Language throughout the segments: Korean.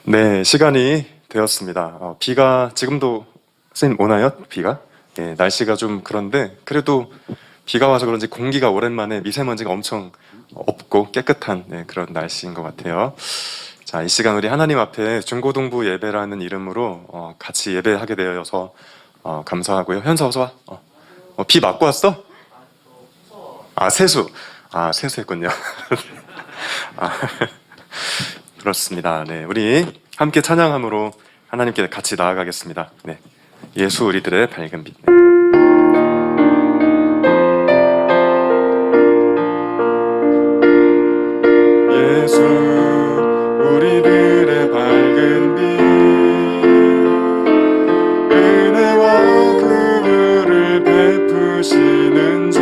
네, 시간이 되었습니다. 비가 지금도 선생님 오나요? 비가? 예, 날씨가 좀 그런데 그래도 비가 와서 그런지 공기가 오랜만에 미세먼지가 엄청 없고 깨끗한 그런 날씨인 것 같아요. 자, 이 시간 우리 하나님 앞에 중고등부 예배라는 이름으로 같이 예배하게 되어서 감사하고요. 현서 어서 와. 비 맞고 왔어? 아, 세수. 아, 세수했군요. 아, 그렇습니다. 네, 우리 함께 찬양함으로 하나님께 같이 나아가겠습니다. 네, 예수 우리들의 밝은 빛. 네. 예수 우리들의 밝은 빛, 은혜와 긍휼을 베푸시는 주,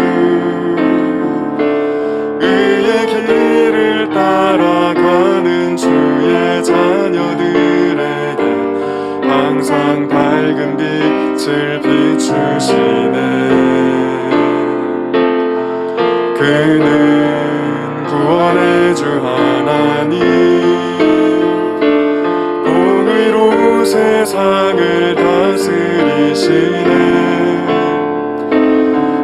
의의 길을 따라가는 주의 자녀들에게 항상 밝은 빛을 비추시네. 그는 구원의 주 하나님, 공의로 세상을 다스리시네.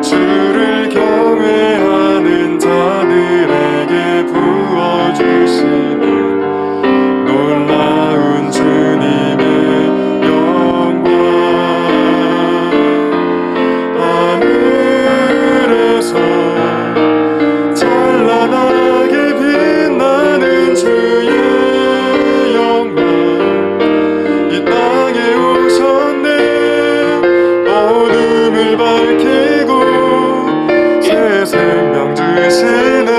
주를 경외하는 자들에게 부어주시는 놀라운 주님의 영광. 하늘에서 찬란하게 빛나는 주의 영광, 이 땅에 오셨네. 어둠을 밝히고 새 생명 주시네.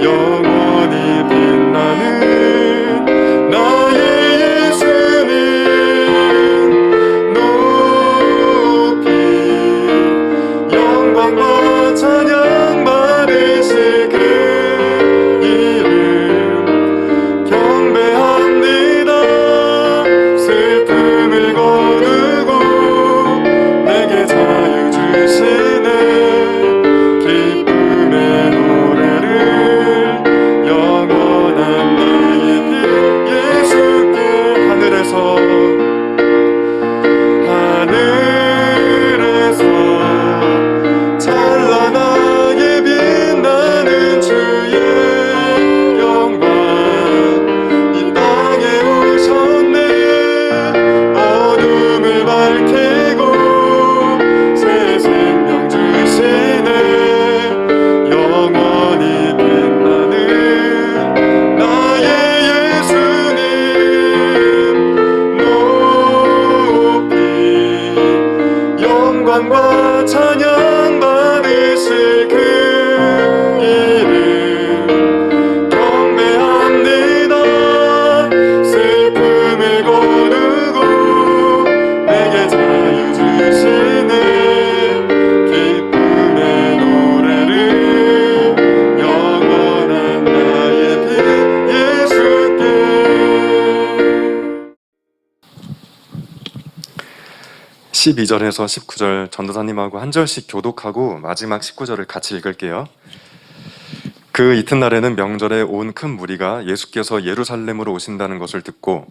영원히 빛나는 나의 예수님, 높이 영광과 찬양 받으실 그 이름 경배합니다. 슬픔을 거두고 내게 자유 주시네. 기쁨의 노래를 영원한 나의 빛 예수께. 하늘에서 찬란하게 빛나는 주의 영광, 이 땅에 오셨네. 어둠을 밝히고 새 생명 주시네. 영원히 빛나는 나의 예수님, 높이 영광과 찬양 받으실 그 이름 경배합니다. 슬픔을 거두고 내게 자유 주시네. 기쁨의 노래를 영원한 나의 빛 예수께. 12절에서 19절 전도사님하고 한 절씩 교독하고 마지막 19절을 같이 읽을게요. 그 이튿날에는 명절에 온 큰 무리가 예수께서 예루살렘으로 오신다는 것을 듣고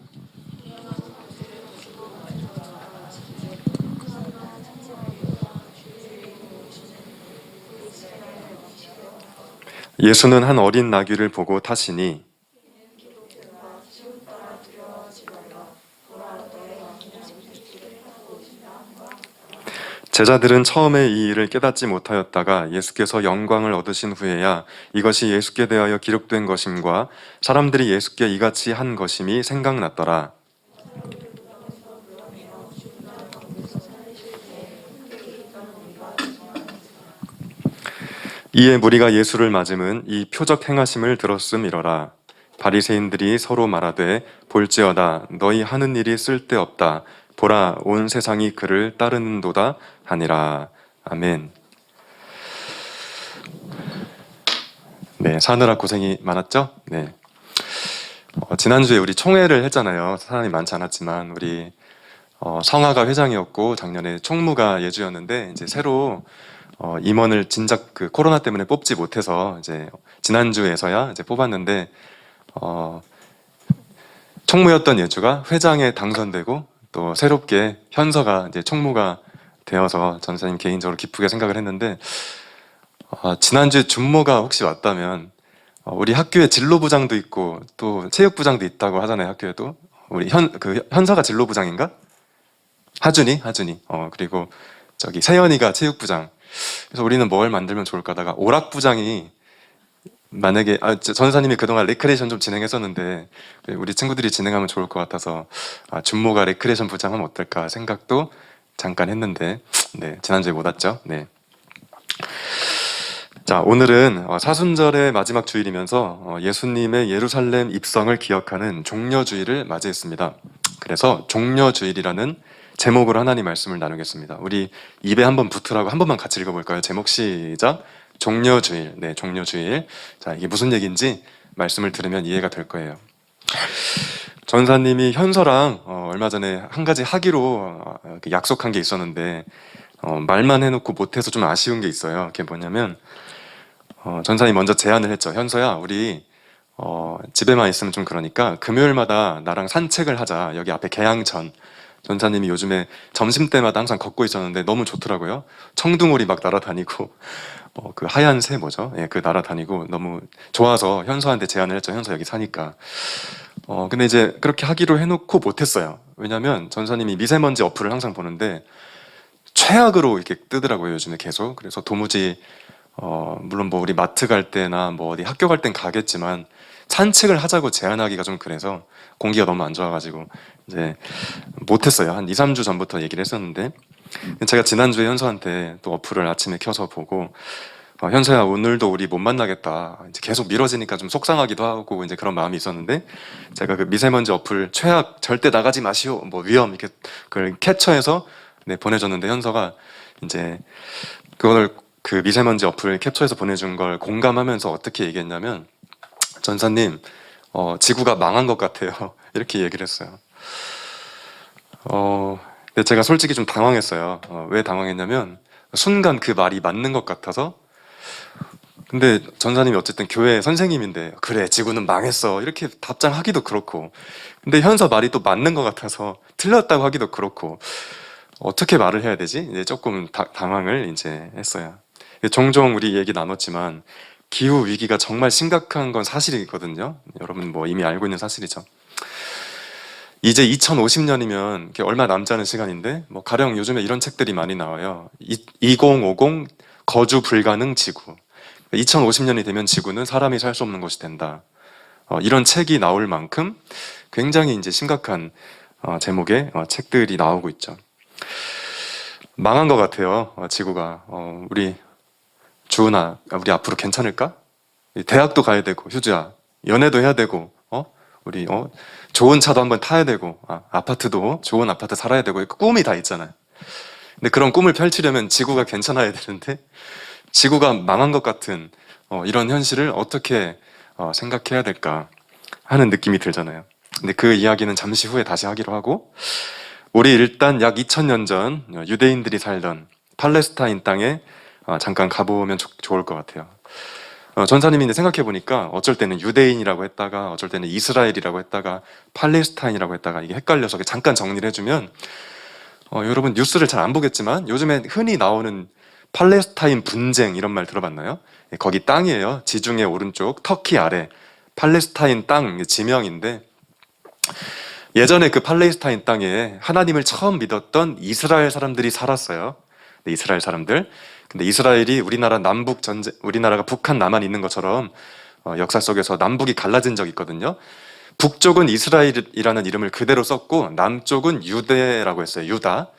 예수는 한 어린 나귀를 보고 타시니 제자들은 처음에 이 일을 깨닫지 못하였다가 예수께서 영광을 얻으신 후에야 이것이 예수께 대하여 기록된 것임과 사람들이 예수께 이같이 한 것임이 생각났더라. 이에 무리가 예수를 맞음은 이 표적 행하심을 들었음이러라. 바리새인들이 서로 말하되 볼지어다 너희 하는 일이 쓸데없다. 보라 온 세상이 그를 따르는도다 하니라. 아멘. 네, 사느라 고생이 많았죠? 네. 지난주에 우리 총회를 했잖아요. 사람이 많지 않았지만 우리 성화가 회장이었고 작년에 총무가 예주였는데 이제 새로 임원을 진작 그 코로나 때문에 뽑지 못해서 이제 지난주에서야 이제 뽑았는데 총무였던 예주가 회장에 당선되고 또 새롭게 현서가 이제 총무가 되어서 전사님 개인적으로 기쁘게 생각을 했는데, 지난주에 준모가 혹시 왔다면 우리 학교에 진로부장도 있고 또 체육부장도 있다고 하잖아요. 학교에도 우리 현서가 진로부장인가? 하준이 그리고 저기 세연이가 체육부장. 그래서 우리는 뭘 만들면 좋을까 하다가 오락부장이 만약에 전사님이 그동안 레크레이션 좀 진행했었는데 우리 친구들이 진행하면 좋을 것 같아서 준모가 레크레이션 부장하면 어떨까 생각도 잠깐 했는데, 네, 지난주에 못 왔죠. 네. 자, 오늘은 사순절의 마지막 주일이면서 예수님의 예루살렘 입성을 기억하는 종려주일을 맞이했습니다. 그래서 종려주일이라는 제목으로 하나님 말씀을 나누겠습니다. 우리 입에 한번 붙으라고 한 번만 같이 읽어볼까요? 제목 시작. 종려주일. 네, 종려주일. 자, 이게 무슨 얘기인지 말씀을 들으면 이해가 될 거예요. 전사님이 현서랑 얼마 전에 한 가지 하기로 약속한 게 있었는데 말만 해놓고 못해서 좀 아쉬운 게 있어요. 그게 뭐냐면 전사님이 먼저 제안을 했죠. 현서야, 우리 집에만 있으면 좀 그러니까 금요일마다 나랑 산책을 하자. 여기 앞에 계양천. 전사님이 요즘에 점심때마다 항상 걷고 있었는데 너무 좋더라고요. 청둥오리 막 날아다니고 그 하얀 새 뭐죠? 예, 그 날아다니고 너무 좋아서 현서한테 제안을 했죠. 현서 여기 사니까. 근데 이제 그렇게 하기로 해놓고 못했어요. 왜냐면 전사님이 미세먼지 어플을 항상 보는데 최악으로 이렇게 뜨더라고요. 요즘에 계속. 그래서 도무지 물론 뭐 우리 마트 갈 때나 뭐 어디 학교 갈 땐 가겠지만 산책을 하자고 제안하기가 좀 그래서 공기가 너무 안 좋아가지고 이제 못했어요. 한 2, 3주 전부터 얘기를 했었는데 제가 지난주에 현서한테 또 어플을 아침에 켜서 보고 현서야, 오늘도 우리 못 만나겠다. 이제 계속 미뤄지니까 좀 속상하기도 하고 이제 그런 마음이 있었는데 제가 그 미세먼지 어플 최악 절대 나가지 마시오 뭐 위험 이렇게 그걸 캡처해서 네, 보내줬는데 현서가 이제 그거를 그 미세먼지 어플 캡처해서 보내준 걸 공감하면서 어떻게 얘기했냐면 전사님 지구가 망한 것 같아요. 이렇게 얘기를 했어요. 근데 제가 솔직히 좀 당황했어요. 왜 당황했냐면 순간 그 말이 맞는 것 같아서. 근데 전사님이 어쨌든 교회 선생님인데 그래 지구는 망했어 이렇게 답장하기도 그렇고, 근데 현서 말이 또 맞는 것 같아서 틀렸다고 하기도 그렇고 어떻게 말을 해야 되지? 이제 조금 당황을 이제 했어요. 종종 우리 얘기 나눴지만 기후 위기가 정말 심각한 건 사실이거든요. 여러분 뭐 이미 알고 있는 사실이죠. 이제 2050년이면 얼마 남지 않은 시간인데 뭐 가령 요즘에 이런 책들이 많이 나와요. 2050 거주 불가능 지구. 2050년이 되면 지구는 사람이 살 수 없는 곳이 된다. 이런 책이 나올 만큼 굉장히 이제 심각한 제목의 책들이 나오고 있죠. 망한 것 같아요. 지구가. 우리 주은아, 우리 앞으로 괜찮을까? 대학도 가야 되고, 휴주야, 연애도 해야 되고, 우리 좋은 차도 한번 타야 되고, 아파트도 좋은 아파트 살아야 되고, 꿈이 다 있잖아요. 근데 그런 꿈을 펼치려면 지구가 괜찮아야 되는데 지구가 망한 것 같은 이런 현실을 어떻게 생각해야 될까 하는 느낌이 들잖아요. 근데 그 이야기는 잠시 후에 다시 하기로 하고, 우리 일단 약 2000년 전 유대인들이 살던 팔레스타인 땅에 잠깐 가보면 좋을 것 같아요. 전사님이 이제 생각해보니까 어쩔 때는 유대인이라고 했다가 어쩔 때는 이스라엘이라고 했다가 팔레스타인이라고 했다가 이게 헷갈려서 잠깐 정리를 해주면, 여러분 뉴스를 잘 안 보겠지만 요즘에 흔히 나오는 팔레스타인 분쟁 이런 말 들어봤나요? 거기 땅이에요. 지중해 오른쪽 터키 아래 팔레스타인 땅 지명인데, 예전에 그 팔레스타인 땅에 하나님을 처음 믿었던 이스라엘 사람들이 살았어요. 네, 이스라엘 사람들. 근데 이스라엘이 우리나라 남북 전쟁, 우리나라가 북한 남한 있는 것처럼 역사 속에서 남북이 갈라진 적이 있거든요. 북쪽은 이스라엘이라는 이름을 그대로 썼고 남쪽은 유대라고 했어요. 유다.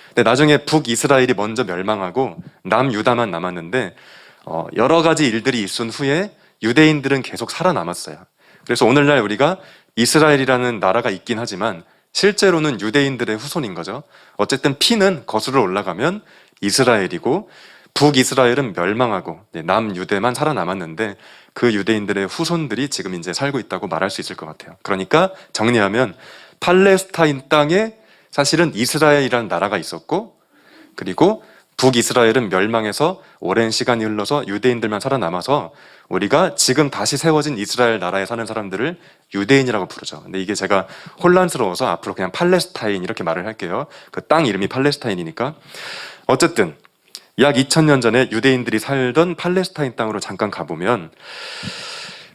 근데 나중에 북이스라엘이 먼저 멸망하고 남유다만 남았는데 여러 가지 일들이 있은 후에 유대인들은 계속 살아남았어요. 그래서 오늘날 우리가 이스라엘이라는 나라가 있긴 하지만 실제로는 유대인들의 후손인 거죠. 어쨌든 피는 거슬러 올라가면 이스라엘이고 북이스라엘은 멸망하고 남유대만 살아남았는데 그 유대인들의 후손들이 지금 이제 살고 있다고 말할 수 있을 것 같아요. 그러니까 정리하면 팔레스타인 땅에 사실은 이스라엘이라는 나라가 있었고, 그리고 북이스라엘은 멸망해서 오랜 시간이 흘러서 유대인들만 살아남아서 우리가 지금 다시 세워진 이스라엘 나라에 사는 사람들을 유대인이라고 부르죠. 근데 이게 제가 혼란스러워서 앞으로 그냥 팔레스타인 이렇게 말을 할게요. 그 땅 이름이 팔레스타인이니까. 어쨌든 약 2000년 전에 유대인들이 살던 팔레스타인 땅으로 잠깐 가보면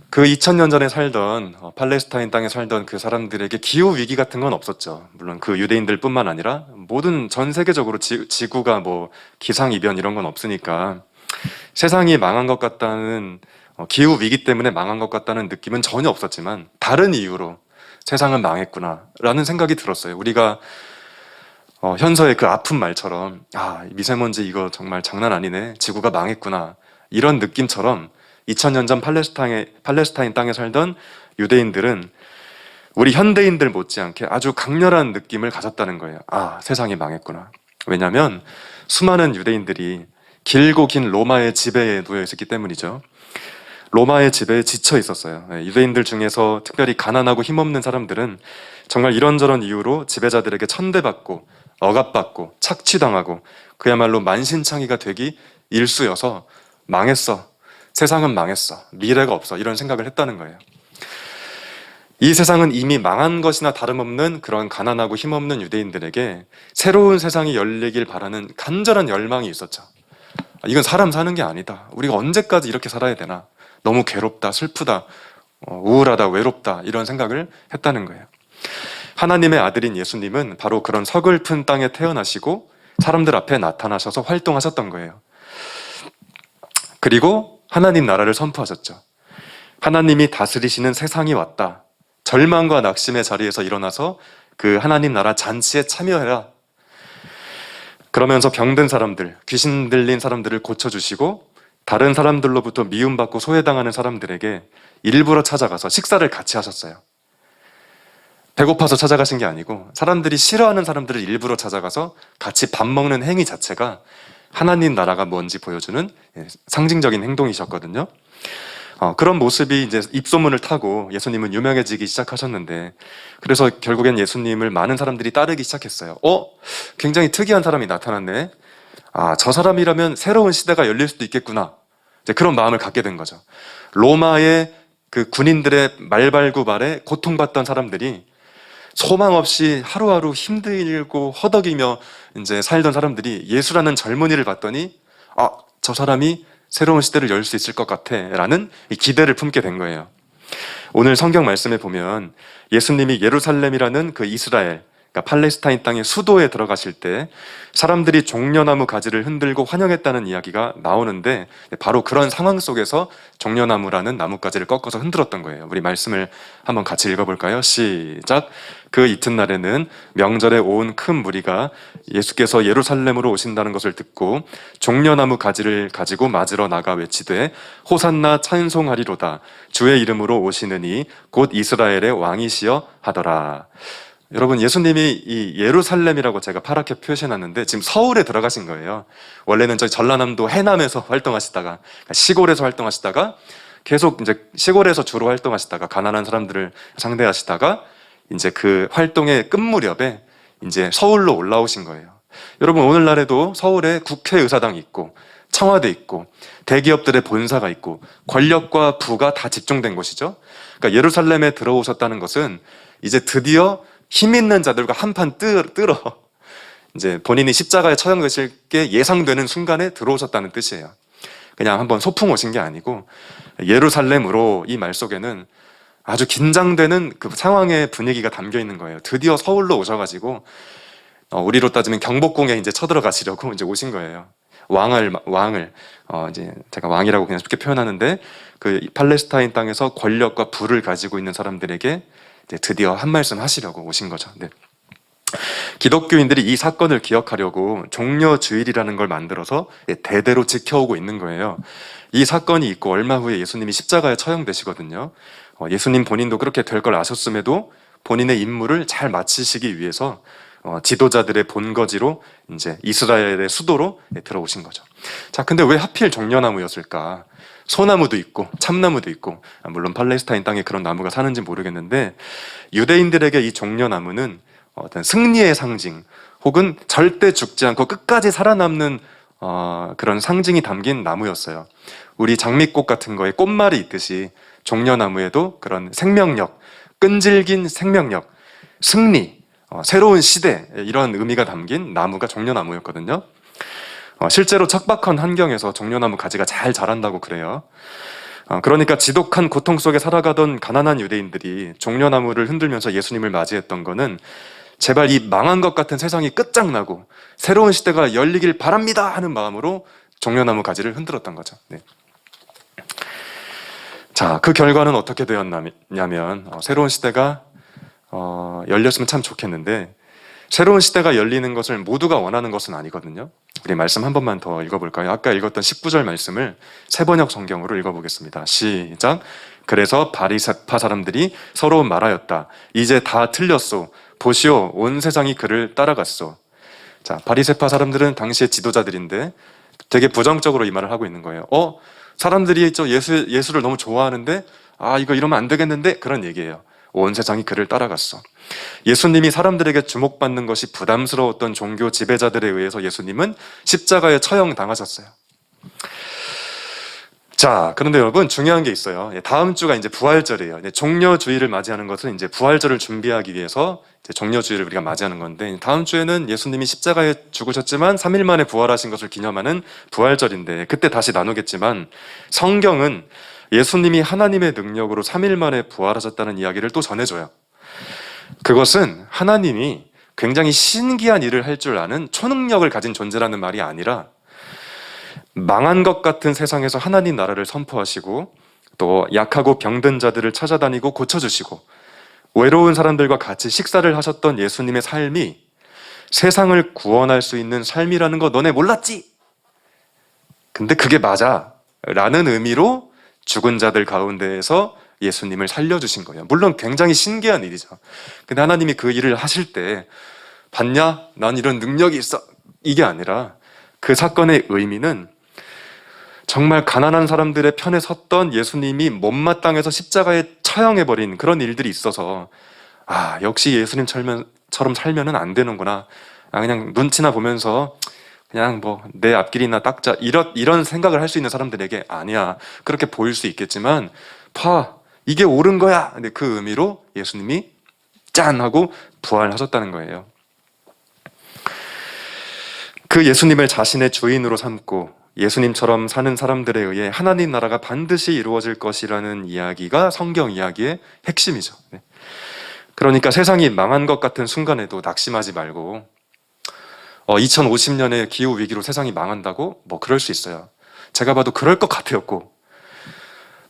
그 2000년 전에 살던 팔레스타인 땅에 살던 그 사람들에게 기후 위기 같은 건 없었죠. 물론 그 유대인들뿐만 아니라 모든 전 세계적으로 지구가 뭐 기상 이변 이런 건 없으니까 세상이 망한 것 같다는 기후 위기 때문에 망한 것 같다는 느낌은 전혀 없었지만 다른 이유로 세상은 망했구나라는 생각이 들었어요. 우리가 현서의 그 아픈 말처럼 미세먼지 이거 정말 장난 아니네. 지구가 망했구나. 이런 느낌처럼 2000년 전 팔레스타인 땅에 살던 유대인들은 우리 현대인들 못지않게 아주 강렬한 느낌을 가졌다는 거예요. 세상이 망했구나. 왜냐하면 수많은 유대인들이 길고 긴 로마의 지배에 놓여 있었기 때문이죠. 로마의 지배에 지쳐 있었어요. 유대인들 중에서 특별히 가난하고 힘없는 사람들은 정말 이런저런 이유로 지배자들에게 천대받고 억압받고 착취당하고 그야말로 만신창이가 되기 일쑤여서 망했어. 세상은 망했어. 미래가 없어. 이런 생각을 했다는 거예요. 이 세상은 이미 망한 것이나 다름없는 그런 가난하고 힘없는 유대인들에게 새로운 세상이 열리길 바라는 간절한 열망이 있었죠. 이건 사람 사는 게 아니다. 우리가 언제까지 이렇게 살아야 되나. 너무 괴롭다, 슬프다, 우울하다, 외롭다 이런 생각을 했다는 거예요. 하나님의 아들인 예수님은 바로 그런 서글픈 땅에 태어나시고 사람들 앞에 나타나셔서 활동하셨던 거예요. 그리고 하나님 나라를 선포하셨죠. 하나님이 다스리시는 세상이 왔다. 절망과 낙심의 자리에서 일어나서 그 하나님 나라 잔치에 참여해라. 그러면서 병든 사람들, 귀신 들린 사람들을 고쳐주시고 다른 사람들로부터 미움받고 소외당하는 사람들에게 일부러 찾아가서 식사를 같이 하셨어요. 배고파서 찾아가신 게 아니고 사람들이 싫어하는 사람들을 일부러 찾아가서 같이 밥 먹는 행위 자체가 하나님 나라가 뭔지 보여주는 상징적인 행동이셨거든요. 그런 모습이 이제 입소문을 타고 예수님은 유명해지기 시작하셨는데 그래서 결국엔 예수님을 많은 사람들이 따르기 시작했어요. 굉장히 특이한 사람이 나타났네. 저 사람이라면 새로운 시대가 열릴 수도 있겠구나. 이제 그런 마음을 갖게 된 거죠. 로마의 그 군인들의 말발굽발에 고통받던 사람들이 소망 없이 하루하루 힘들고 허덕이며 이제 살던 사람들이 예수라는 젊은이를 봤더니 저 사람이 새로운 시대를 열 수 있을 것 같아 라는 기대를 품게 된 거예요. 오늘 성경 말씀에 보면 예수님이 예루살렘이라는 그 이스라엘, 그러니까 팔레스타인 땅의 수도에 들어가실 때 사람들이 종려나무 가지를 흔들고 환영했다는 이야기가 나오는데 바로 그런 상황 속에서 종려나무라는 나뭇가지를 꺾어서 흔들었던 거예요. 우리 말씀을 한번 같이 읽어볼까요? 시작! 그 이튿날에는 명절에 온 큰 무리가 예수께서 예루살렘으로 오신다는 것을 듣고 종려나무 가지를 가지고 맞으러 나가 외치되 호산나 찬송하리로다 주의 이름으로 오시느니 곧 이스라엘의 왕이시여 하더라. 여러분, 예수님이 이 예루살렘이라고 제가 파랗게 표시해놨는데 지금 서울에 들어가신 거예요. 원래는 저희 전라남도 해남에서 활동하시다가 시골에서 활동하시다가 계속 이제 시골에서 주로 활동하시다가 가난한 사람들을 상대하시다가 이제 그 활동의 끝 무렵에 이제 서울로 올라오신 거예요. 여러분, 오늘날에도 서울에 국회의사당이 있고 청와대 있고 대기업들의 본사가 있고 권력과 부가 다 집중된 곳이죠. 그러니까 예루살렘에 들어오셨다는 것은 이제 드디어 힘 있는 자들과 한판 뜨러 이제 본인이 십자가에 처형되실 게 예상되는 순간에 들어오셨다는 뜻이에요. 그냥 한번 소풍 오신 게 아니고 예루살렘으로 이 말 속에는 아주 긴장되는 그 상황의 분위기가 담겨 있는 거예요. 드디어 서울로 오셔가지고 우리로 따지면 경복궁에 이제 쳐들어가시려고 이제 오신 거예요. 왕을 이제 제가 왕이라고 그냥 쉽게 표현하는데 그 팔레스타인 땅에서 권력과 부를 가지고 있는 사람들에게 이제 드디어 한 말씀 하시려고 오신 거죠. 네. 기독교인들이 이 사건을 기억하려고 종려주일이라는 걸 만들어서 대대로 지켜오고 있는 거예요. 이 사건이 있고 얼마 후에 예수님이 십자가에 처형되시거든요. 예수님 본인도 그렇게 될 걸 아셨음에도 본인의 임무를 잘 마치시기 위해서 지도자들의 본거지로 이제 이스라엘의 수도로 들어오신 거죠. 자, 근데 왜 하필 종려나무였을까? 소나무도 있고 참나무도 있고 물론 팔레스타인 땅에 그런 나무가 사는지 모르겠는데 유대인들에게 이 종려나무는 어떤 승리의 상징 혹은 절대 죽지 않고 끝까지 살아남는 그런 상징이 담긴 나무였어요. 우리 장미꽃 같은 거에 꽃말이 있듯이 종려나무에도 그런 생명력, 끈질긴 생명력, 승리, 새로운 시대 이런 의미가 담긴 나무가 종려나무였거든요. 실제로 척박한 환경에서 종려나무 가지가 잘 자란다고 그래요. 그러니까 지독한 고통 속에 살아가던 가난한 유대인들이 종려나무를 흔들면서 예수님을 맞이했던 거는 제발 이 망한 것 같은 세상이 끝장나고 새로운 시대가 열리길 바랍니다 하는 마음으로 종려나무 가지를 흔들었던 거죠. 네. 자, 그 결과는 어떻게 되었냐면 새로운 시대가 열렸으면 참 좋겠는데 새로운 시대가 열리는 것을 모두가 원하는 것은 아니거든요. 우리 말씀 한 번만 더 읽어볼까요? 아까 읽었던 19절 말씀을 세번역 성경으로 읽어보겠습니다. 시작. 그래서 바리새파 사람들이 서로 말하였다. 이제 다 틀렸소. 보시오, 온 세상이 그를 따라갔소. 자, 바리새파 사람들은 당시의 지도자들인데 되게 부정적으로 이 말을 하고 있는 거예요. 사람들이 예수를 너무 좋아하는데 이거 이러면 안 되겠는데 그런 얘기예요. 온 세상이 그를 따라갔어. 예수님이 사람들에게 주목받는 것이 부담스러웠던 종교 지배자들에 의해서 예수님은 십자가에 처형당하셨어요. 자, 그런데 여러분 중요한 게 있어요. 다음 주가 이제 부활절이에요. 종려주일을 맞이하는 것은 이제 부활절을 준비하기 위해서 이제 종려주일을 우리가 맞이하는 건데 다음 주에는 예수님이 십자가에 죽으셨지만 3일 만에 부활하신 것을 기념하는 부활절인데 그때 다시 나누겠지만 성경은 예수님이 하나님의 능력으로 3일 만에 부활하셨다는 이야기를 또 전해줘요. 그것은 하나님이 굉장히 신기한 일을 할 줄 아는 초능력을 가진 존재라는 말이 아니라 망한 것 같은 세상에서 하나님 나라를 선포하시고 또 약하고 병든 자들을 찾아다니고 고쳐주시고 외로운 사람들과 같이 식사를 하셨던 예수님의 삶이 세상을 구원할 수 있는 삶이라는 거 너네 몰랐지? 근데 그게 맞아 라는 의미로 죽은 자들 가운데에서 예수님을 살려주신 거예요. 물론 굉장히 신기한 일이죠. 근데 하나님이 그 일을 하실 때 봤냐? 난 이런 능력이 있어. 이게 아니라 그 사건의 의미는 정말 가난한 사람들의 편에 섰던 예수님이 못마땅해서 십자가에 처형해버린 그런 일들이 있어서 역시 예수님처럼 살면은 안 되는구나. 그냥 눈치나 보면서 그냥 뭐 내 앞길이나 닦자 이런 생각을 할 수 있는 사람들에게 아니야. 그렇게 보일 수 있겠지만 이게 옳은 거야. 근데 그 의미로 예수님이 짠 하고 부활하셨다는 거예요. 그 예수님을 자신의 주인으로 삼고 예수님처럼 사는 사람들에 의해 하나님 나라가 반드시 이루어질 것이라는 이야기가 성경 이야기의 핵심이죠. 그러니까 세상이 망한 것 같은 순간에도 낙심하지 말고 2050년에 기후위기로 세상이 망한다고? 뭐 그럴 수 있어요. 제가 봐도 그럴 것 같았고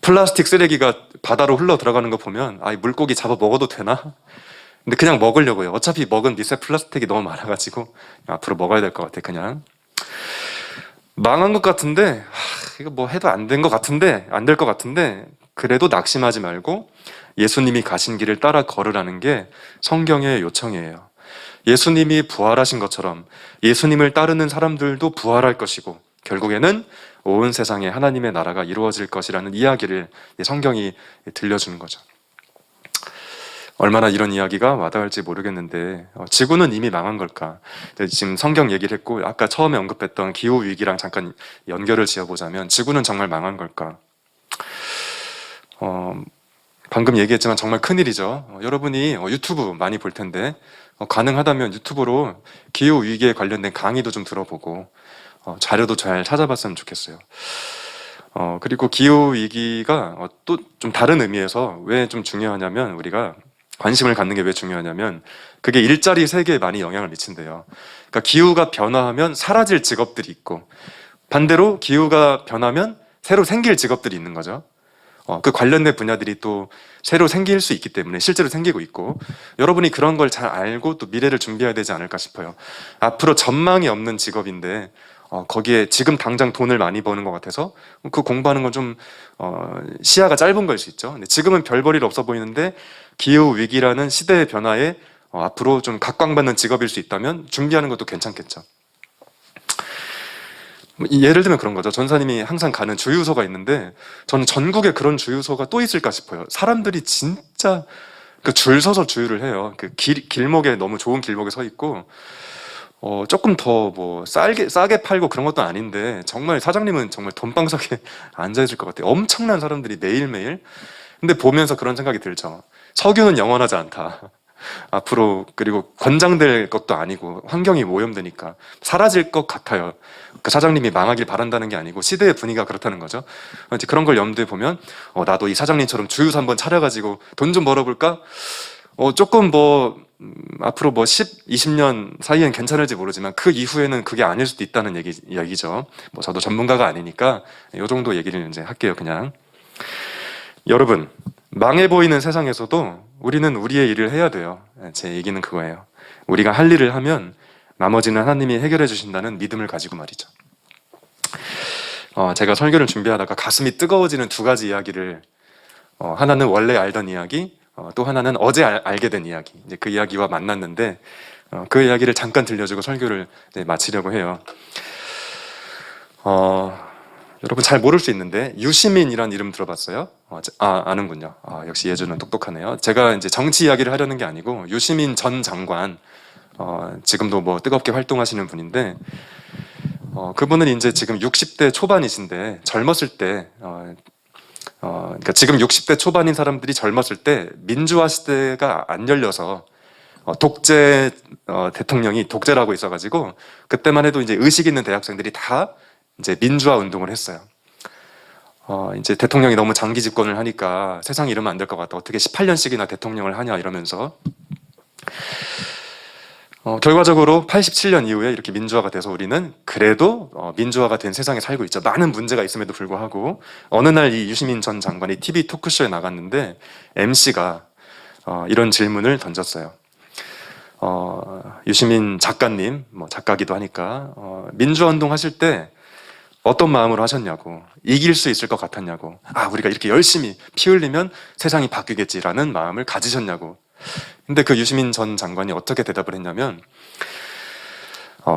플라스틱 쓰레기가 바다로 흘러 들어가는 거 보면 물고기 잡아 먹어도 되나? 근데 그냥 먹으려고요. 어차피 먹은 미세 플라스틱이 너무 많아가지고 앞으로 먹어야 될 것 같아. 그냥 망한 것 같은데 이거 뭐 해도 안 된 것 같은데 안 될 것 같은데 그래도 낙심하지 말고 예수님이 가신 길을 따라 걸으라는 게 성경의 요청이에요. 예수님이 부활하신 것처럼 예수님을 따르는 사람들도 부활할 것이고 결국에는 온 세상에 하나님의 나라가 이루어질 것이라는 이야기를 성경이 들려주는 거죠. 얼마나 이런 이야기가 와닿을지 모르겠는데 지구는 이미 망한 걸까? 지금 성경 얘기를 했고 아까 처음에 언급했던 기후위기랑 잠깐 연결을 지어보자면 지구는 정말 망한 걸까? 방금 얘기했지만 정말 큰일이죠. 여러분이 유튜브 많이 볼 텐데 가능하다면 유튜브로 기후위기에 관련된 강의도 좀 들어보고 자료도 잘 찾아봤으면 좋겠어요. 그리고 기후위기가 또 좀 다른 의미에서 왜 좀 중요하냐면 우리가 관심을 갖는 게 왜 중요하냐면 그게 일자리 세계에 많이 영향을 미친대요. 그러니까 기후가 변화하면 사라질 직업들이 있고 반대로 기후가 변하면 새로 생길 직업들이 있는 거죠. 그 관련된 분야들이 또 새로 생길 수 있기 때문에 실제로 생기고 있고 여러분이 그런 걸 잘 알고 또 미래를 준비해야 되지 않을까 싶어요. 앞으로 전망이 없는 직업인데 거기에 지금 당장 돈을 많이 버는 것 같아서 그 공부하는 건 좀 시야가 짧은 걸 수 있죠. 근데 지금은 별 볼 일 없어 보이는데 기후 위기라는 시대의 변화에 앞으로 좀 각광받는 직업일 수 있다면 준비하는 것도 괜찮겠죠. 예를 들면 그런 거죠. 전사님이 항상 가는 주유소가 있는데 저는 전국에 그런 주유소가 또 있을까 싶어요. 사람들이 진짜 그 줄 서서 주유를 해요. 그 길목에 너무 좋은 길목에 서 있고 조금 더 뭐 싸게 팔고 그런 것도 아닌데 정말 사장님은 정말 돈방석에 앉아 있을 것 같아요. 엄청난 사람들이 매일매일. 근데 보면서 그런 생각이 들죠. 석유는 영원하지 않다. 앞으로, 그리고 권장될 것도 아니고 환경이 오염되니까 사라질 것 같아요. 그 사장님이 망하길 바란다는 게 아니고 시대의 분위기가 그렇다는 거죠. 이제 그런 걸 염두에 보면 나도 이 사장님처럼 주유소 한번 차려가지고 돈 좀 벌어볼까? 조금 앞으로 10, 20년 사이엔 괜찮을지 모르지만 그 이후에는 그게 아닐 수도 있다는 얘기죠. 저도 전문가가 아니니까 이 정도 얘기를 이제 할게요, 그냥. 여러분, 망해 보이는 세상에서도 우리는 우리의 일을 해야 돼요. 제 얘기는 그거예요. 우리가 할 일을 하면 나머지는 하나님이 해결해 주신다는 믿음을 가지고 말이죠. 제가 설교를 준비하다가 가슴이 뜨거워지는 두 가지 이야기를, 하나는 원래 알던 이야기, 또 하나는 어제 알게 된 이야기, 이제 그 이야기와 만났는데 그 이야기를 잠깐 들려주고 설교를 마치려고 해요. 여러분 잘 모를 수 있는데 유시민이란 이름 들어봤어요? 아는군요. 역시 예주는 똑똑하네요. 제가 이제 정치 이야기를 하려는 게 아니고 유시민 전 장관, 지금도 뜨겁게 활동하시는 분인데, 그분은 이제 지금 60대 초반이신데 젊었을 때, 그러니까 지금 60대 초반인 사람들이 젊었을 때 민주화 시대가 안 열려서 독재 대통령이 독재라고 있어가지고 그때만 해도 이제 의식 있는 대학생들이 다 이제 민주화 운동을 했어요. 이제 대통령이 너무 장기 집권을 하니까 세상이 이러면 안 될 것 같다. 어떻게 18년씩이나 대통령을 하냐 이러면서 결과적으로 87년 이후에 이렇게 민주화가 돼서 우리는 그래도 민주화가 된 세상에 살고 있죠. 많은 문제가 있음에도 불구하고 어느 날 이 유시민 전 장관이 TV 토크쇼에 나갔는데 MC가 이런 질문을 던졌어요. 유시민 작가님, 작가기도 하니까 민주화 운동 하실 때 어떤 마음으로 하셨냐고, 이길 수 있을 것 같았냐고, 우리가 이렇게 열심히 피 흘리면 세상이 바뀌겠지라는 마음을 가지셨냐고. 근데 그 유시민 전 장관이 어떻게 대답을 했냐면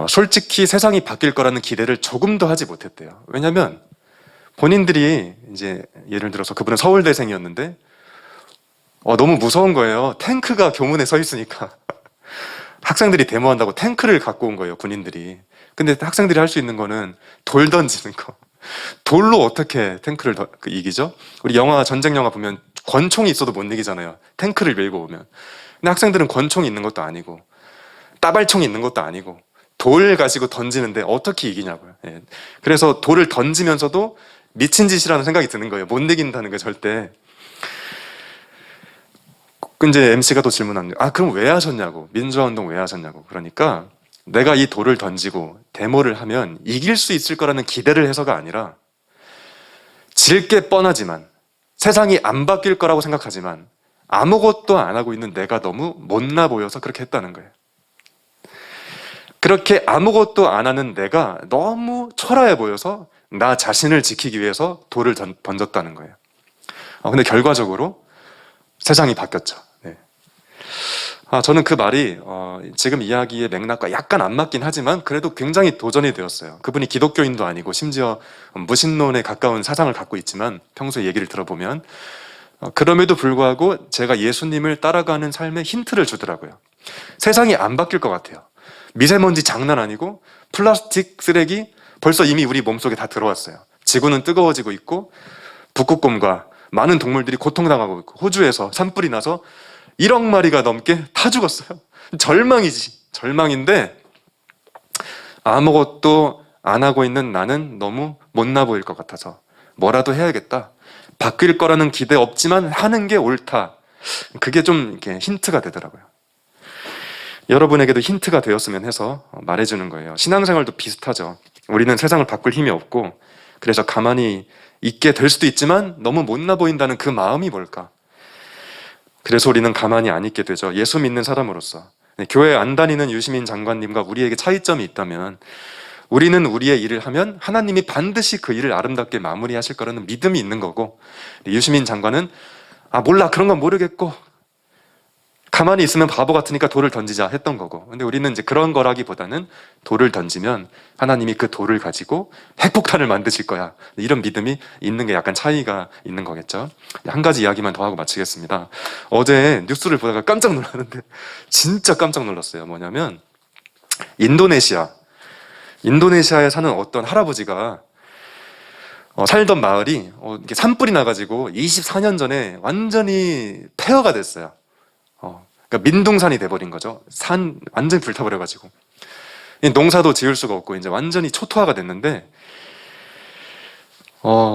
솔직히 세상이 바뀔 거라는 기대를 조금도 하지 못했대요. 왜냐면 본인들이 이제 예를 들어서 그분은 서울대생이었는데 너무 무서운 거예요. 탱크가 교문에 서 있으니까 학생들이 데모한다고 탱크를 갖고 온 거예요, 군인들이. 근데 학생들이 할 수 있는 거는 돌 던지는 거. 돌로 어떻게 탱크를 이기죠? 우리 전쟁 영화 보면 권총이 있어도 못 이기잖아요. 탱크를 밀고 오면. 근데 학생들은 권총이 있는 것도 아니고 따발총이 있는 것도 아니고 돌 가지고 던지는데 어떻게 이기냐고요. 예. 그래서 돌을 던지면서도 미친 짓이라는 생각이 드는 거예요. 못 이긴다는 게 절대. 이제 MC가 또 질문합니다. 그럼 왜 하셨냐고. 민주화 운동 왜 하셨냐고. 그러니까 내가 이 돌을 던지고 데모를 하면 이길 수 있을 거라는 기대를 해서가 아니라 질 게 뻔하지만 세상이 안 바뀔 거라고 생각하지만 아무것도 안 하고 있는 내가 너무 못나 보여서 그렇게 했다는 거예요. 그렇게 아무것도 안 하는 내가 너무 초라해 보여서 나 자신을 지키기 위해서 돌을 던졌다는 거예요. 근데 결과적으로 세상이 바뀌었죠. 네. 저는 그 말이 지금 이야기의 맥락과 약간 안 맞긴 하지만 그래도 굉장히 도전이 되었어요. 그분이 기독교인도 아니고 심지어 무신론에 가까운 사상을 갖고 있지만 평소에 얘기를 들어보면 그럼에도 불구하고 제가 예수님을 따라가는 삶에 힌트를 주더라고요. 세상이 안 바뀔 것 같아요. 미세먼지 장난 아니고 플라스틱 쓰레기 벌써 이미 우리 몸속에 다 들어왔어요. 지구는 뜨거워지고 있고 북극곰과 많은 동물들이 고통당하고 있고 호주에서 산불이 나서 1억 마리가 넘게 다 죽었어요. 절망이지. 절망인데 아무것도 안 하고 있는 나는 너무 못나 보일 것 같아서 뭐라도 해야겠다. 바뀔 거라는 기대 없지만 하는 게 옳다. 그게 좀 이렇게 힌트가 되더라고요. 여러분에게도 힌트가 되었으면 해서 말해주는 거예요. 신앙생활도 비슷하죠. 우리는 세상을 바꿀 힘이 없고 그래서 가만히 있게 될 수도 있지만 너무 못나 보인다는 그 마음이 뭘까? 그래서 우리는 가만히 안 있게 되죠. 예수 믿는 사람으로서. 교회 안 다니는 유시민 장관님과 우리에게 차이점이 있다면 우리는 우리의 일을 하면 하나님이 반드시 그 일을 아름답게 마무리하실 거라는 믿음이 있는 거고, 유시민 장관은 몰라, 그런 건 모르겠고 가만히 있으면 바보 같으니까 돌을 던지자 했던 거고, 근데 우리는 이제 그런 거라기보다는 돌을 던지면 하나님이 그 돌을 가지고 핵폭탄을 만드실 거야, 이런 믿음이 있는 게 약간 차이가 있는 거겠죠. 한 가지 이야기만 더 하고 마치겠습니다. 어제 뉴스를 보다가 깜짝 놀랐는데 진짜 깜짝 놀랐어요. 뭐냐면 인도네시아에 사는 어떤 할아버지가 살던 마을이 이게 산불이 나가지고 24년 전에 완전히 폐허가 됐어요. 그러니까 민둥산이 돼버린 거죠. 산 완전히 불타버려가지고 농사도 지을 수가 없고 이제 완전히 초토화가 됐는데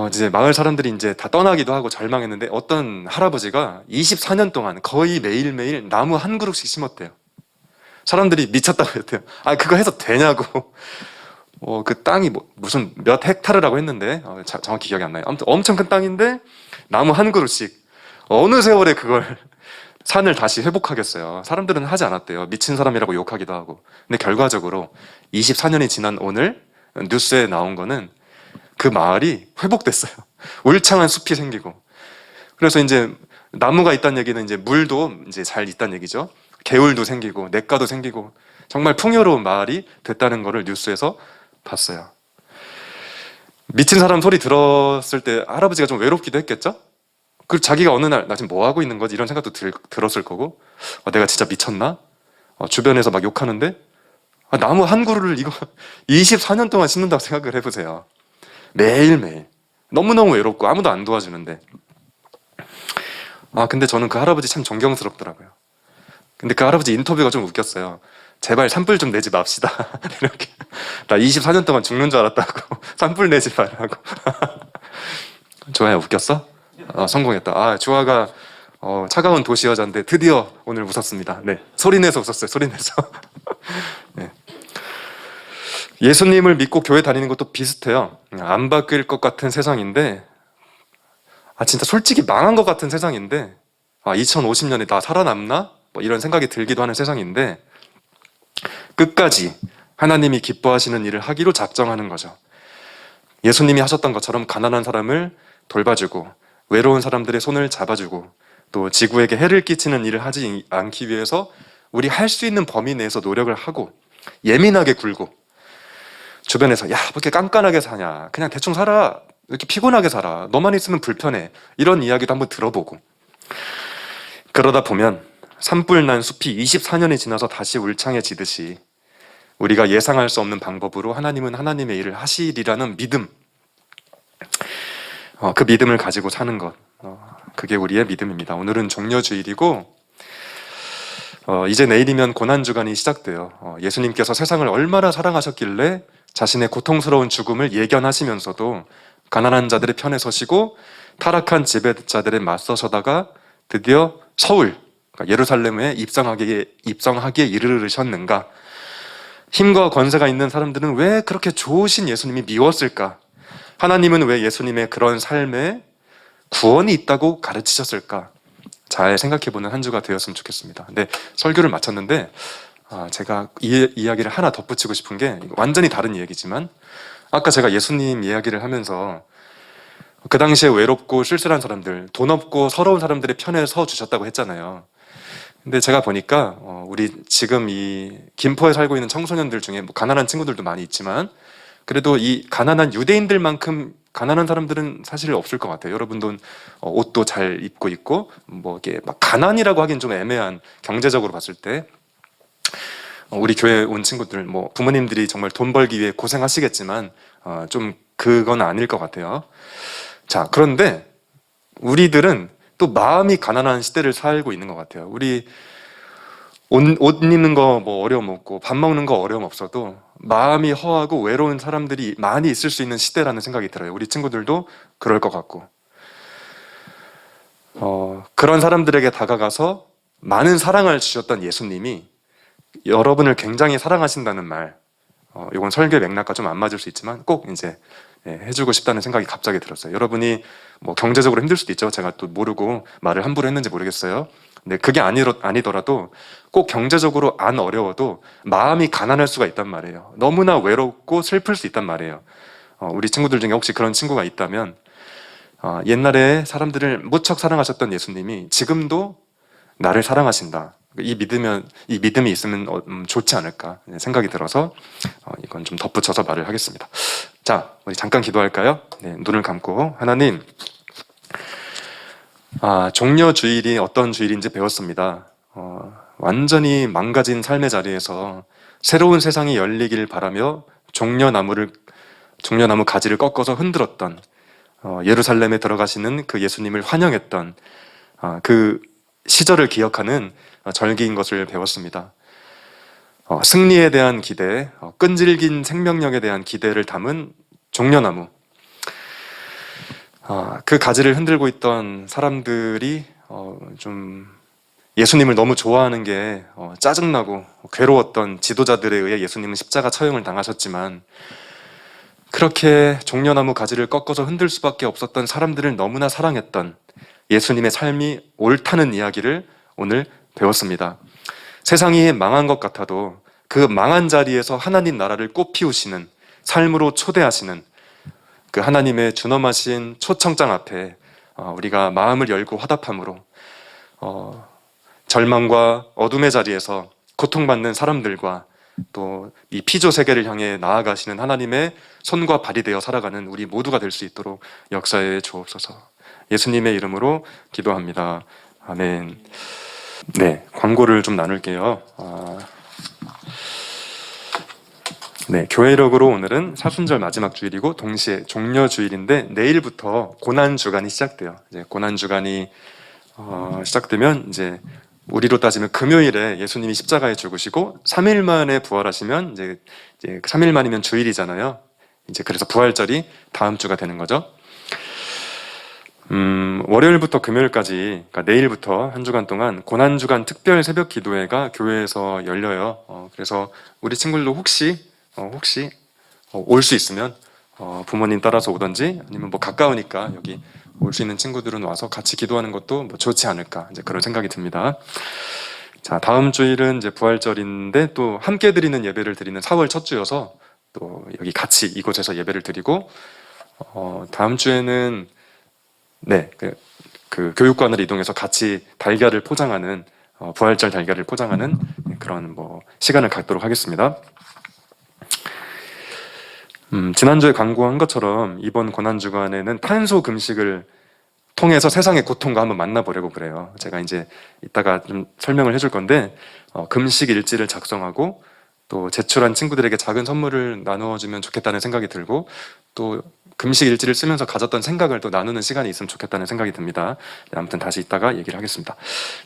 이제 마을 사람들이 이제 다 떠나기도 하고 절망했는데 어떤 할아버지가 24년 동안 거의 매일매일 나무 한 그루씩 심었대요. 사람들이 미쳤다고 했대요. 아, 그거 해서 되냐고. 그 땅이 무슨 몇 헥타르라고 했는데 정확히 기억이 안 나요. 아무튼 엄청 큰 땅인데 나무 한 그루씩 어느 세월에 그걸 산을 다시 회복하겠어요. 사람들은 하지 않았대요. 미친 사람이라고 욕하기도 하고. 근데 결과적으로 24년이 지난 오늘 뉴스에 나온 거는 그 마을이 회복됐어요. 울창한 숲이 생기고. 그래서 이제 나무가 있다는 얘기는 이제 물도 이제 잘 있다는 얘기죠. 개울도 생기고 냇가도 생기고 정말 풍요로운 마을이 됐다는 거를 뉴스에서 봤어요. 미친 사람 소리 들었을 때 할아버지가 좀 외롭기도 했겠죠? 그리고 자기가 어느 날 나 지금 뭐 하고 있는 거지? 이런 생각도 들었을 거고 내가 진짜 미쳤나? 주변에서 막 욕하는데 나무 한 그루를 이거 24년 동안 심는다고 생각을 해보세요. 매일매일 너무너무 외롭고 아무도 안 도와주는데 근데 저는 그 할아버지 참 존경스럽더라고요. 근데 그 할아버지 인터뷰가 좀 웃겼어요. 제발 산불 좀 내지 맙시다. 이렇게 나 24년 동안 죽는 줄 알았다고. 산불 내지 말라고. 좋아요. 웃겼어? 성공했다. 주아가 차가운 도시 여자인데 드디어 오늘 웃었습니다. 네, 소리내서 웃었어요. 소리내서. 네. 예수님을 믿고 교회 다니는 것도 비슷해요. 안 바뀔 것 같은 세상인데 진짜 솔직히 망한 것 같은 세상인데 2050년에 나 살아남나? 뭐 이런 생각이 들기도 하는 세상인데 끝까지 하나님이 기뻐하시는 일을 하기로 작정하는 거죠. 예수님이 하셨던 것처럼 가난한 사람을 돌봐주고 외로운 사람들의 손을 잡아주고 또 지구에게 해를 끼치는 일을 하지 않기 위해서 우리 할 수 있는 범위 내에서 노력을 하고 예민하게 굴고 주변에서 야, 뭐 이렇게 깐깐하게 사냐, 그냥 대충 살아, 이렇게 피곤하게 살아, 너만 있으면 불편해, 이런 이야기도 한번 들어보고 그러다 보면 산불 난 숲이 24년이 지나서 다시 울창해지듯이 우리가 예상할 수 없는 방법으로 하나님은 하나님의 일을 하시리라는 믿음, 그 믿음을 가지고 사는 것, 그게 우리의 믿음입니다. 오늘은 종려주일이고 이제 내일이면 고난주간이 시작돼요. 예수님께서 세상을 얼마나 사랑하셨길래 자신의 고통스러운 죽음을 예견하시면서도 가난한 자들의 편에 서시고 타락한 지배자들에 맞서셔다가 드디어 서울, 그러니까 예루살렘에 입성하기에 이르르셨는가? 힘과 권세가 있는 사람들은 왜 그렇게 좋으신 예수님이 미웠을까? 하나님은 왜 예수님의 그런 삶에 구원이 있다고 가르치셨을까? 잘 생각해보는 한 주가 되었으면 좋겠습니다. 근데 설교를 마쳤는데 제가 이 이야기를 하나 덧붙이고 싶은 게 완전히 다른 이야기지만 아까 제가 예수님 이야기를 하면서 그 당시에 외롭고 쓸쓸한 사람들, 돈 없고 서러운 사람들의 편에 서 주셨다고 했잖아요. 근데 제가 보니까 우리 지금 이 김포에 살고 있는 청소년들 중에 뭐 가난한 친구들도 많이 있지만 그래도 이 가난한 유대인들만큼 가난한 사람들은 사실 없을 것 같아요. 여러분도 옷도 잘 입고 있고 뭐 이게 막 가난이라고 하긴 좀 애매한, 경제적으로 봤을 때 우리 교회 온 친구들 뭐 부모님들이 정말 돈 벌기 위해 고생하시겠지만 좀 그건 아닐 것 같아요. 자, 그런데 우리들은 또 마음이 가난한 시대를 살고 있는 것 같아요. 우리 옷 입는 거 뭐 어려움 없고 밥 먹는 거 어려움 없어도 마음이 허하고 외로운 사람들이 많이 있을 수 있는 시대라는 생각이 들어요. 우리 친구들도 그럴 것 같고 그런 사람들에게 다가가서 많은 사랑을 주셨던 예수님이 여러분을 굉장히 사랑하신다는 말, 이건 설교의 맥락과 좀 안 맞을 수 있지만 꼭 이제 해주고 싶다는 생각이 갑자기 들었어요. 여러분이 뭐 경제적으로 힘들 수도 있죠. 제가 또 모르고 말을 함부로 했는지 모르겠어요. 근데 그게 아니더라도 꼭 경제적으로 안 어려워도 마음이 가난할 수가 있단 말이에요. 너무나 외롭고 슬플 수 있단 말이에요. 우리 친구들 중에 혹시 그런 친구가 있다면 옛날에 사람들을 무척 사랑하셨던 예수님이 지금도 나를 사랑하신다. 이 믿음이 있으면 좋지 않을까 생각이 들어서 이건 좀 덧붙여서 말을 하겠습니다. 자, 우리 잠깐 기도할까요? 네, 눈을 감고 하나님, 종려 주일이 어떤 주일인지 배웠습니다. 완전히 망가진 삶의 자리에서 새로운 세상이 열리길 바라며 종려나무 가지를 꺾어서 흔들었던, 예루살렘에 들어가시는 그 예수님을 환영했던 그 시절을 기억하는 절기인 것을 배웠습니다. 승리에 대한 기대, 끈질긴 생명력에 대한 기대를 담은 종려나무. 그 가지를 흔들고 있던 사람들이 좀 예수님을 너무 좋아하는 게 짜증나고 괴로웠던 지도자들에 의해 예수님은 십자가 처형을 당하셨지만, 그렇게 종려나무 가지를 꺾어서 흔들 수밖에 없었던 사람들을 너무나 사랑했던 예수님의 삶이 옳다는 이야기를 오늘 배웠습니다. 세상이 망한 것 같아도 그 망한 자리에서 하나님 나라를 꽃피우시는, 삶으로 초대하시는 그 하나님의 준엄하신 초청장 앞에 우리가 마음을 열고 화답함으로 절망과 어둠의 자리에서 고통받는 사람들과 또 이 피조 세계를 향해 나아가시는 하나님의 손과 발이 되어 살아가는 우리 모두가 될 수 있도록 역사해 주옵소서. 예수님의 이름으로 기도합니다. 아멘. 네, 광고를 좀 나눌게요. 네, 교회력으로 오늘은 사순절 마지막 주일이고 동시에 종려주일인데, 내일부터 고난주간이 시작돼요. 이제 고난주간이 시작되면 이제 우리로 따지면 금요일에 예수님이 십자가에 죽으시고 3일 만에 부활하시면 이제 3일 만이면 주일이잖아요. 이제 그래서 부활절이 다음 주가 되는 거죠. 월요일부터 금요일까지, 그러니까 내일부터 한 주간 동안 고난주간 특별 새벽 기도회가 교회에서 열려요. 그래서 우리 친구들도 혹시 올 수 있으면 부모님 따라서 오든지, 아니면 뭐 가까우니까 여기 올 수 있는 친구들은 와서 같이 기도하는 것도 뭐 좋지 않을까, 이제 그런 생각이 듭니다. 자, 다음 주일은 이제 부활절인데 또 함께 드리는 예배를 드리는 4월 첫 주여서 또 여기 같이 이곳에서 예배를 드리고, 다음 주에는 네, 그 교육관을 이동해서 같이 달걀을 포장하는, 부활절 달걀을 포장하는 그런 뭐 시간을 갖도록 하겠습니다. 지난주에 광고한 것처럼 이번 고난주간에는 탄소 금식을 통해서 세상의 고통과 한번 만나보려고 그래요. 제가 이제 이따가 좀 설명을 해줄 건데, 금식 일지를 작성하고 또 제출한 친구들에게 작은 선물을 나누어주면 좋겠다는 생각이 들고, 또 금식 일지를 쓰면서 가졌던 생각을 또 나누는 시간이 있으면 좋겠다는 생각이 듭니다. 아무튼 다시 이따가 얘기를 하겠습니다.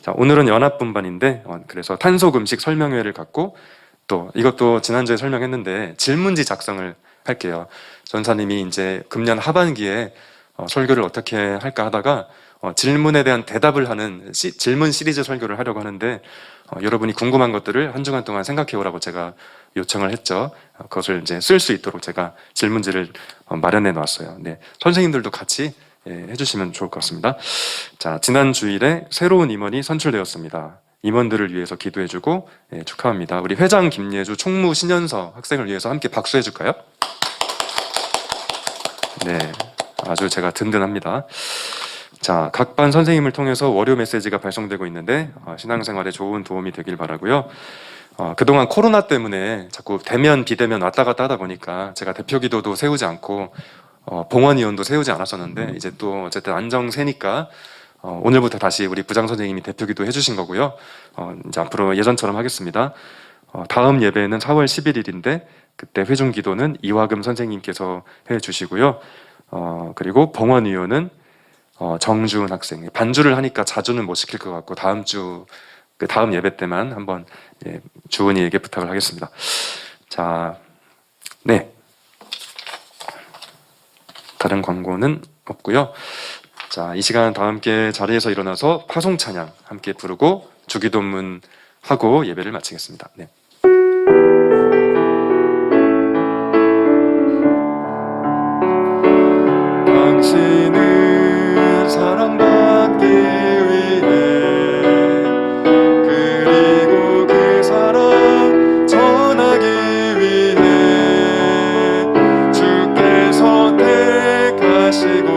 자, 오늘은 연합분반인데, 그래서 탄소 금식 설명회를 갖고, 또 이것도 지난주에 설명했는데 질문지 작성을 할게요. 전사님이 이제 금년 하반기에 설교를 어떻게 할까 하다가 질문에 대한 대답을 하는 질문 시리즈 설교를 하려고 하는데, 여러분이 궁금한 것들을 한 주간 동안 생각해 오라고 제가 요청을 했죠. 그것을 이제 쓸 수 있도록 제가 질문지를 마련해 놨어요. 네, 선생님들도 같이 해주시면 좋을 것 같습니다. 자, 지난 주일에 새로운 임원이 선출되었습니다. 임원들을 위해서 기도해주고 축하합니다. 우리 회장 김예주, 총무 신현서 학생을 위해서 함께 박수해 줄까요? 네, 아주 제가 든든합니다. 자, 각 반 선생님을 통해서 월요 메시지가 발송되고 있는데 신앙생활에 좋은 도움이 되길 바라고요. 그동안 코로나 때문에 자꾸 대면 비대면 왔다 갔다 하다 보니까 제가 대표 기도도 세우지 않고 봉헌위원도 세우지 않았었는데, 이제 또 어쨌든 안정세니까 오늘부터 다시 우리 부장 선생님이 대표 기도 해주신 거고요. 이제 앞으로 예전처럼 하겠습니다. 다음 예배는 4월 11일인데 그때 회중 기도는 이화금 선생님께서 해주시고요. 그리고 봉헌위원은 정주은 학생. 반주를 하니까 자주는 못 시킬 것 같고 다음 주 그 다음 예배 때만 한번 주은이에게 부탁을 하겠습니다. 자, 네. 다른 광고는 없고요. 자, 이 시간 다 함께 자리에서 일어나서 파송 찬양 함께 부르고 주기도문 하고 예배를 마치겠습니다. 네. 당신은 사랑받기 위해 그리고 그 사랑 전하기 위해 주께서 택하시고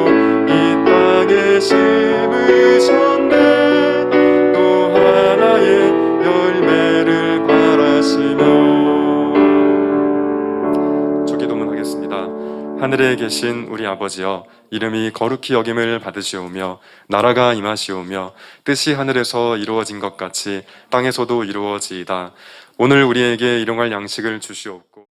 이 땅에 심으셨네. 또 하나의 열매를 바라 기도드리겠습니다. 하늘에 계신 우리 아버지여, 이름이 거룩히 여김을 받으시오며 나라가 임하시오며 뜻이 하늘에서 이루어진 것 같이 땅에서도 이루어지이다. 오늘 우리에게 일용할 양식을 주시옵고